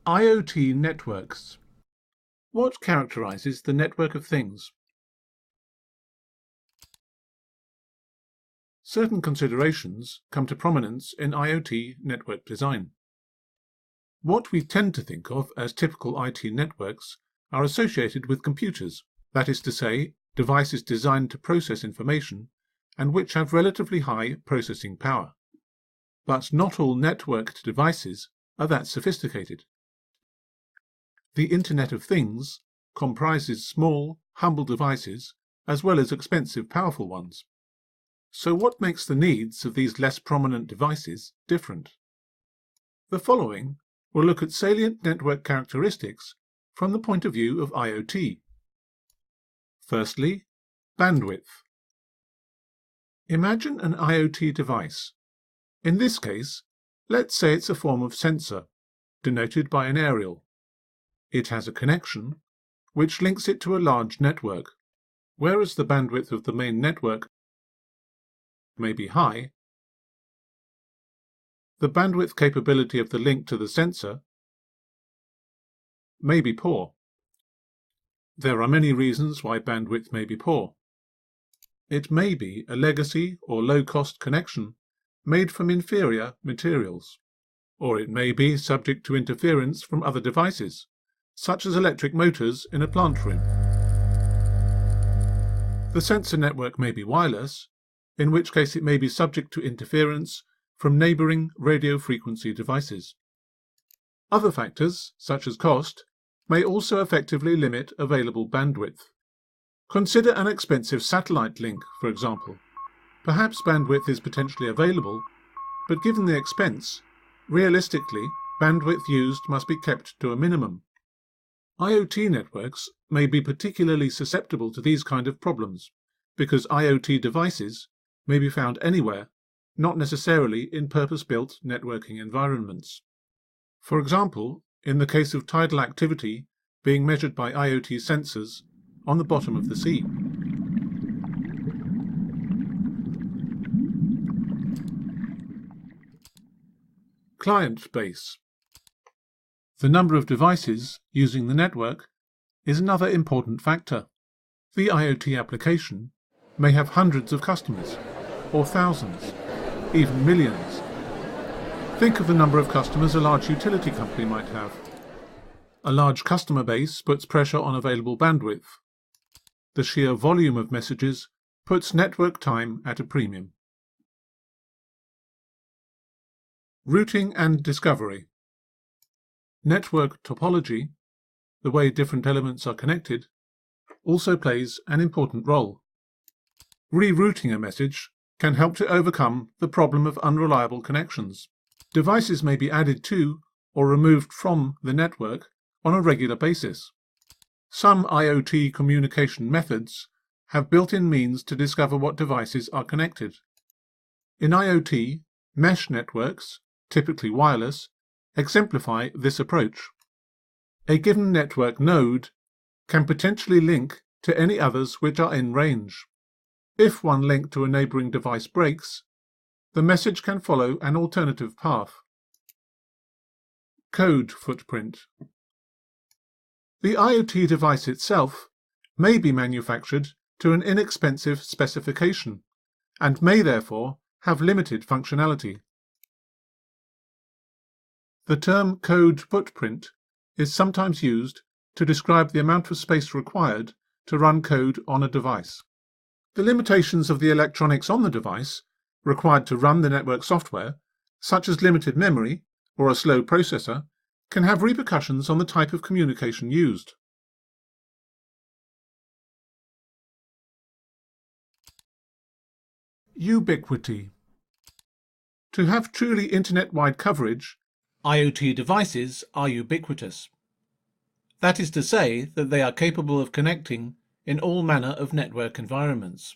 IoT networks. What characterizes the network of things? Certain considerations come to prominence in IoT network design. What we tend to think of as typical IT networks are associated with computers, that is to say, devices designed to process information and which have relatively high processing power. But not all networked devices are that sophisticated. The Internet of Things comprises small, humble devices as well as expensive, powerful ones. So what makes the needs of these less prominent devices different? The following will look at salient network characteristics from the point of view of IoT. Firstly, bandwidth. Imagine an IoT device. In this case, let's say it's a form of sensor, denoted by an aerial. It has a connection, which links it to a large network. Whereas the bandwidth of the main network may be high, the bandwidth capability of the link to the sensor may be poor. There are many reasons why bandwidth may be poor. It may be a legacy or low-cost connection made from inferior materials, or it may be subject to interference from other devices, such as electric motors in a plant room. The sensor network may be wireless, in which case it may be subject to interference from neighboring radio frequency devices. Other factors, such as cost, may also effectively limit available bandwidth. Consider an expensive satellite link, for example. Perhaps bandwidth is potentially available, but given the expense, realistically, bandwidth used must be kept to a minimum. IoT networks may be particularly susceptible to these kind of problems, because IoT devices may be found anywhere, not necessarily in purpose-built networking environments. For example, in the case of tidal activity being measured by IoT sensors on the bottom of the sea. Client base. The number of devices using the network is another important factor. The IoT application may have hundreds of customers, or thousands, even millions. Think of the number of customers a large utility company might have. A large customer base puts pressure on available bandwidth. The sheer volume of messages puts network time at a premium. Routing and discovery. Network topology, the way different elements are connected, also plays an important role. Rerouting a message can help to overcome the problem of unreliable connections. Devices may be added to or removed from the network on a regular basis. Some IoT communication methods have built-in means to discover what devices are connected. In IoT, mesh networks, typically wireless, exemplify this approach. A given network node can potentially link to any others which are in range. If one link to a neighboring device breaks, the message can follow an alternative path. Code footprint. The IoT device itself may be manufactured to an inexpensive specification and may therefore have limited functionality. The term code footprint is sometimes used to describe the amount of space required to run code on a device. The limitations of the electronics on the device required to run the network software, such as limited memory or a slow processor, can have repercussions on the type of communication used. Ubiquity. To have truly internet-wide coverage, IoT devices are ubiquitous. That is to say that they are capable of connecting in all manner of network environments.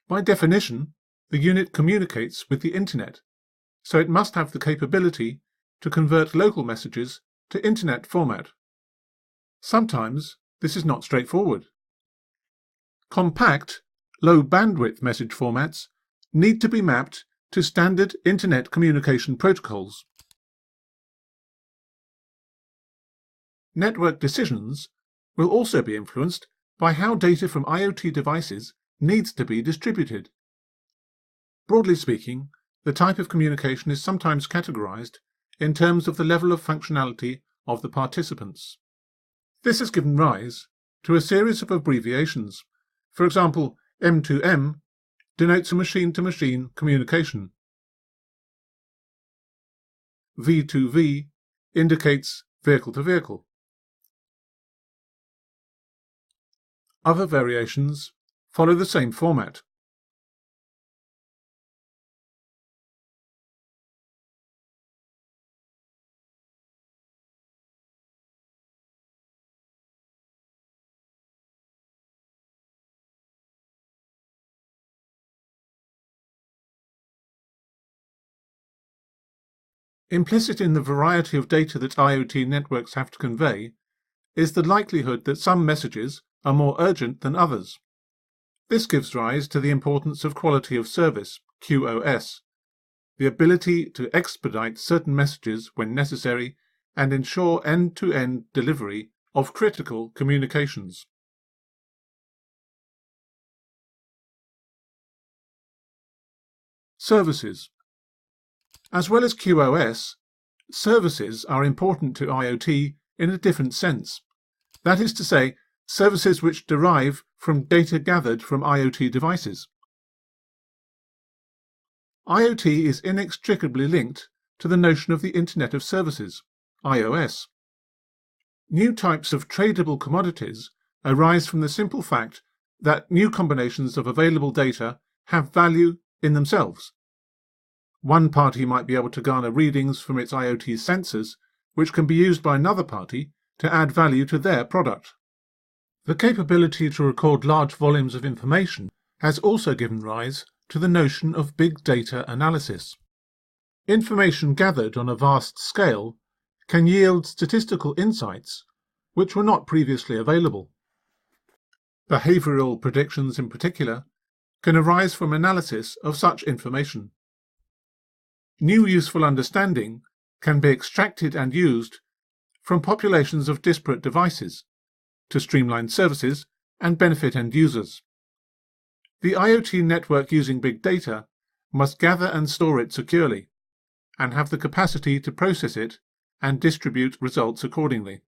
By definition, the unit communicates with the Internet, so it must have the capability to convert local messages to Internet format. Sometimes this is not straightforward. Compact, low-bandwidth message formats need to be mapped to standard Internet communication protocols. Network decisions will also be influenced by how data from IoT devices needs to be distributed. Broadly speaking, the type of communication is sometimes categorized in terms of the level of functionality of the participants. This has given rise to a series of abbreviations. For example, M2M denotes a machine-to-machine communication. V2V indicates vehicle-to-vehicle. Other variations follow the same format. Implicit in the variety of data that IoT networks have to convey is the likelihood that some messages are more urgent than others. This gives rise to the importance of quality of service, QoS, the ability to expedite certain messages when necessary and ensure end-to-end delivery of critical communications. Services. As well as QoS, services are important to IoT in a different sense. That is to say, services which derive from data gathered from IoT devices. IoT is inextricably linked to the notion of the Internet of Services, iOS. New types of tradable commodities arise from the simple fact that new combinations of available data have value in themselves. One party might be able to garner readings from its IoT sensors, which can be used by another party to add value to their product. The capability to record large volumes of information has also given rise to the notion of big data analysis. Information gathered on a vast scale can yield statistical insights which were not previously available. Behavioral predictions in particular can arise from analysis of such information. New useful understanding can be extracted and used from populations of disparate devices to streamline services and benefit end users. The IoT network using big data must gather and store it securely and have the capacity to process it and distribute results accordingly.